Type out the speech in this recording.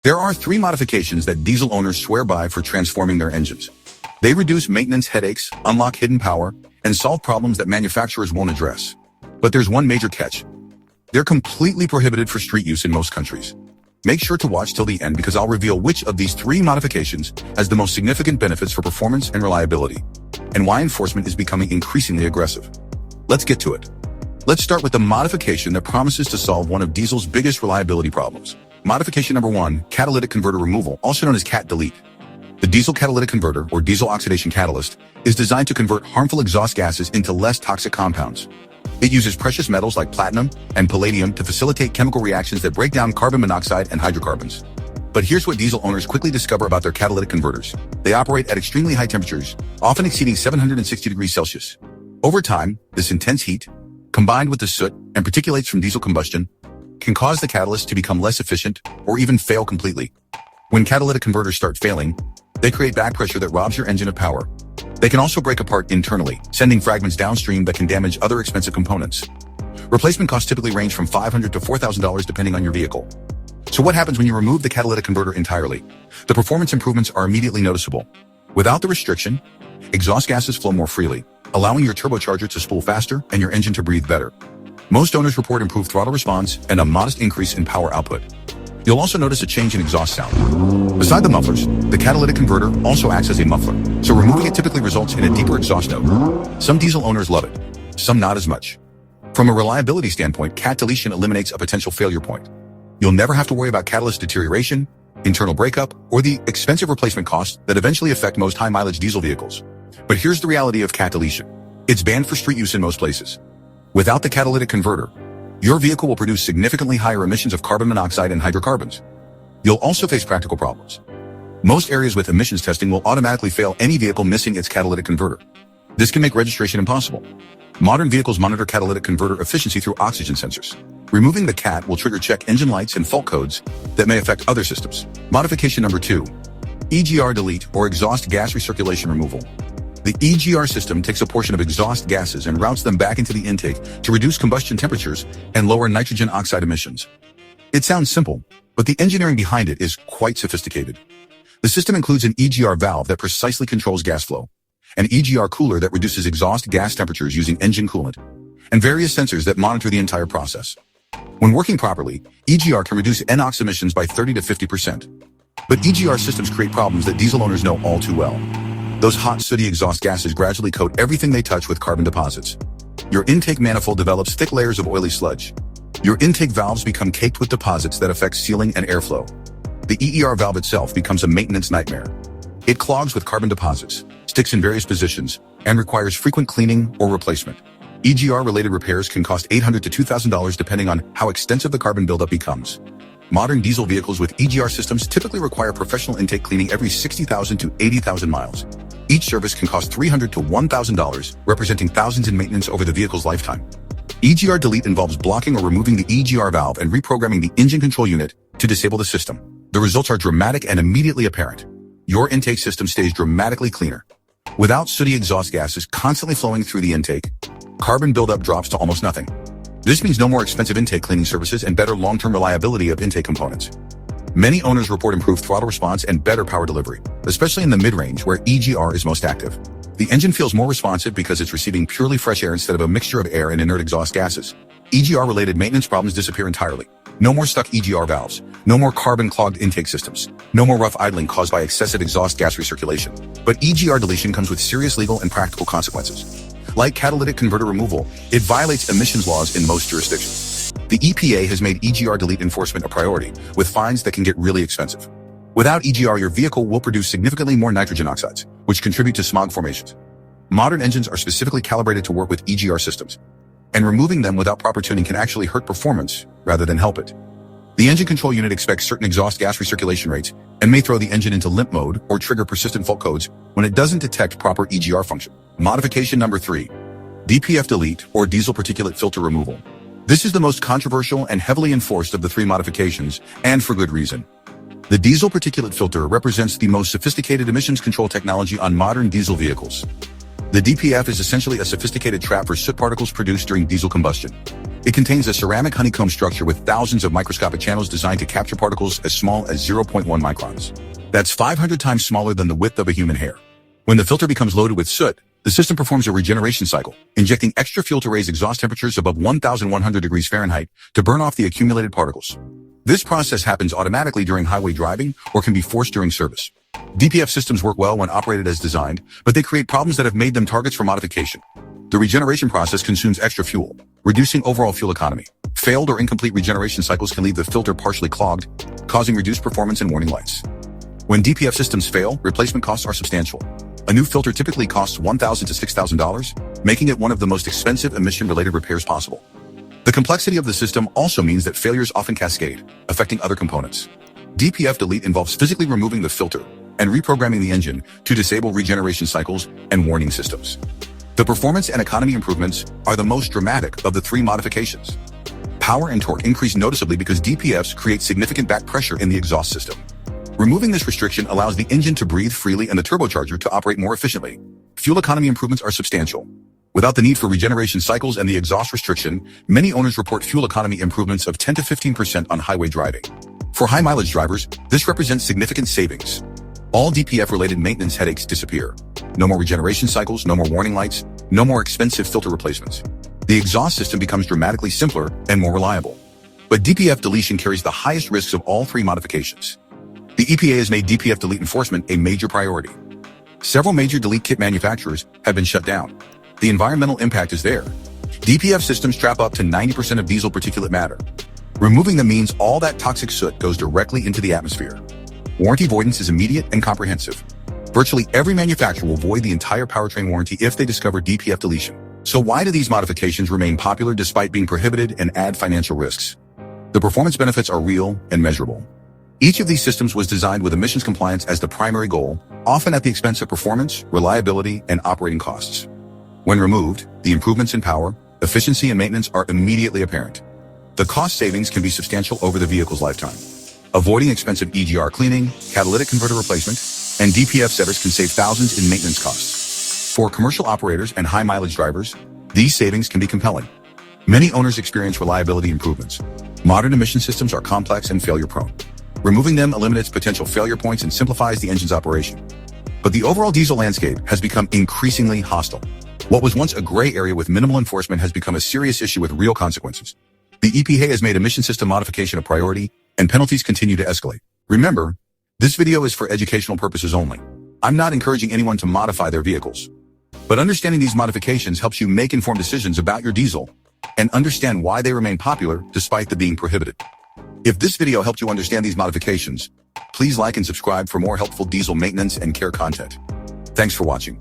There are three modifications that diesel owners swear by for transforming their engines. They reduce maintenance headaches, unlock hidden power, and solve problems that manufacturers won't address. But there's one major catch. They're completely prohibited for street use in most countries. Make sure to watch till the end because I'll reveal which of these three modifications has the most significant benefits for performance and reliability, and why enforcement is becoming increasingly aggressive. Let's get to it. Let's start with the modification that promises to solve one of diesel's biggest reliability problems. Modification number 1, catalytic converter removal, also known as Cat-Delete. The diesel catalytic converter, or diesel oxidation catalyst, is designed to convert harmful exhaust gases into less toxic compounds. It uses precious metals like platinum and palladium to facilitate chemical reactions that break down carbon monoxide and hydrocarbons. But here's what diesel owners quickly discover about their catalytic converters. They operate at extremely high temperatures, often exceeding 760 degrees Celsius. Over time, this intense heat, combined with the soot and particulates from diesel combustion, can cause the catalyst to become less efficient or even fail completely. When catalytic converters start failing, they create back pressure that robs your engine of power. They can also break apart internally, sending fragments downstream that can damage other expensive components. Replacement costs typically range from $500 to $4,000 depending on your vehicle. So what happens when you remove the catalytic converter entirely? The performance improvements are immediately noticeable. Without the restriction, exhaust gases flow more freely, allowing your turbocharger to spool faster and your engine to breathe better. Most owners report improved throttle response and a modest increase in power output. You'll also notice a change in exhaust sound. Beside the mufflers, the catalytic converter also acts as a muffler, so removing it typically results in a deeper exhaust note. Some diesel owners love it, some not as much. From a reliability standpoint, cat deletion eliminates a potential failure point. You'll never have to worry about catalyst deterioration, internal breakup, or the expensive replacement costs that eventually affect most high-mileage diesel vehicles. But here's the reality of cat deletion. It's banned for street use in most places. Without the catalytic converter, your vehicle will produce significantly higher emissions of carbon monoxide and hydrocarbons. You'll also face practical problems. Most areas with emissions testing will automatically fail any vehicle missing its catalytic converter. This can make registration impossible. Modern vehicles monitor catalytic converter efficiency through oxygen sensors. Removing the CAT will trigger check engine lights and fault codes that may affect other systems. Modification number 2, EGR delete or exhaust gas recirculation removal. The EGR system takes a portion of exhaust gases and routes them back into the intake to reduce combustion temperatures and lower nitrogen oxide emissions. It sounds simple, but the engineering behind it is quite sophisticated. The system includes an EGR valve that precisely controls gas flow, an EGR cooler that reduces exhaust gas temperatures using engine coolant, and various sensors that monitor the entire process. When working properly, EGR can reduce NOx emissions by 30 to 50%. But EGR systems create problems that diesel owners know all too well. Those hot, sooty exhaust gases gradually coat everything they touch with carbon deposits. Your intake manifold develops thick layers of oily sludge. Your intake valves become caked with deposits that affect sealing and airflow. The EGR valve itself becomes a maintenance nightmare. It clogs with carbon deposits, sticks in various positions, and requires frequent cleaning or replacement. EGR-related repairs can cost $800 to $2,000 depending on how extensive the carbon buildup becomes. Modern diesel vehicles with EGR systems typically require professional intake cleaning every 60,000 to 80,000 miles. Each service can cost $300 to $1,000, representing thousands in maintenance over the vehicle's lifetime. EGR delete involves blocking or removing the EGR valve and reprogramming the engine control unit to disable the system. The results are dramatic and immediately apparent. Your intake system stays dramatically cleaner. Without sooty exhaust gases constantly flowing through the intake, carbon buildup drops to almost nothing. This means no more expensive intake cleaning services and better long-term reliability of intake components. Many owners report improved throttle response and better power delivery, especially in the mid-range where EGR is most active. The engine feels more responsive because it's receiving purely fresh air instead of a mixture of air and inert exhaust gases. EGR-related maintenance problems disappear entirely. No more stuck EGR valves. No more carbon-clogged intake systems. No more rough idling caused by excessive exhaust gas recirculation. But EGR deletion comes with serious legal and practical consequences. Like catalytic converter removal, it violates emissions laws in most jurisdictions. The EPA has made EGR delete enforcement a priority, with fines that can get really expensive. Without EGR, your vehicle will produce significantly more nitrogen oxides, which contribute to smog formations. Modern engines are specifically calibrated to work with EGR systems, and removing them without proper tuning can actually hurt performance rather than help it. The engine control unit expects certain exhaust gas recirculation rates and may throw the engine into limp mode or trigger persistent fault codes when it doesn't detect proper EGR function. Modification number 3, DPF delete or diesel particulate filter removal. This is the most controversial and heavily enforced of the 3 modifications, and for good reason. The diesel particulate filter represents the most sophisticated emissions control technology on modern diesel vehicles. The DPF is essentially a sophisticated trap for soot particles produced during diesel combustion. It contains a ceramic honeycomb structure with thousands of microscopic channels designed to capture particles as small as 0.1 microns. That's 500 times smaller than the width of a human hair. When the filter becomes loaded with soot, the system performs a regeneration cycle, injecting extra fuel to raise exhaust temperatures above 1,100 degrees Fahrenheit to burn off the accumulated particles. This process happens automatically during highway driving or can be forced during service. DPF systems work well when operated as designed, but they create problems that have made them targets for modification. The regeneration process consumes extra fuel, reducing overall fuel economy. Failed or incomplete regeneration cycles can leave the filter partially clogged, causing reduced performance and warning lights. When DPF systems fail, replacement costs are substantial. A new filter typically costs $1,000 to $6,000, making it one of the most expensive emission-related repairs possible. The complexity of the system also means that failures often cascade, affecting other components. DPF delete involves physically removing the filter and reprogramming the engine to disable regeneration cycles and warning systems. The performance and economy improvements are the most dramatic of the three modifications. Power and torque increase noticeably because DPFs create significant back pressure in the exhaust system. Removing this restriction allows the engine to breathe freely and the turbocharger to operate more efficiently. Fuel economy improvements are substantial. Without the need for regeneration cycles and the exhaust restriction, many owners report fuel economy improvements of 10 to 15% on highway driving. For high-mileage drivers, this represents significant savings. All DPF-related maintenance headaches disappear. No more regeneration cycles, no more warning lights, no more expensive filter replacements. The exhaust system becomes dramatically simpler and more reliable. But DPF deletion carries the highest risks of all three modifications. The EPA has made DPF delete enforcement a major priority. Several major delete kit manufacturers have been shut down. The environmental impact is there. DPF systems trap up to 90% of diesel particulate matter. Removing them means all that toxic soot goes directly into the atmosphere. Warranty avoidance is immediate and comprehensive. Virtually every manufacturer will void the entire powertrain warranty if they discover DPF deletion. So why do these modifications remain popular despite being prohibited and add financial risks? The performance benefits are real and measurable. Each of these systems was designed with emissions compliance as the primary goal, often at the expense of performance, reliability, and operating costs. When removed, the improvements in power, efficiency, and maintenance are immediately apparent. The cost savings can be substantial over the vehicle's lifetime. Avoiding expensive EGR cleaning, catalytic converter replacement, and DPF setters can save thousands in maintenance costs. For commercial operators and high-mileage drivers, these savings can be compelling. Many owners experience reliability improvements. Modern emission systems are complex and failure-prone. Removing them eliminates potential failure points and simplifies the engine's operation. But the overall diesel landscape has become increasingly hostile. What was once a gray area with minimal enforcement has become a serious issue with real consequences. The EPA has made emission system modification a priority, and penalties continue to escalate. Remember, this video is for educational purposes only. I'm not encouraging anyone to modify their vehicles. But understanding these modifications helps you make informed decisions about your diesel and understand why they remain popular despite the being prohibited. If this video helped you understand these modifications, please like and subscribe for more helpful diesel maintenance and care content. Thanks for watching.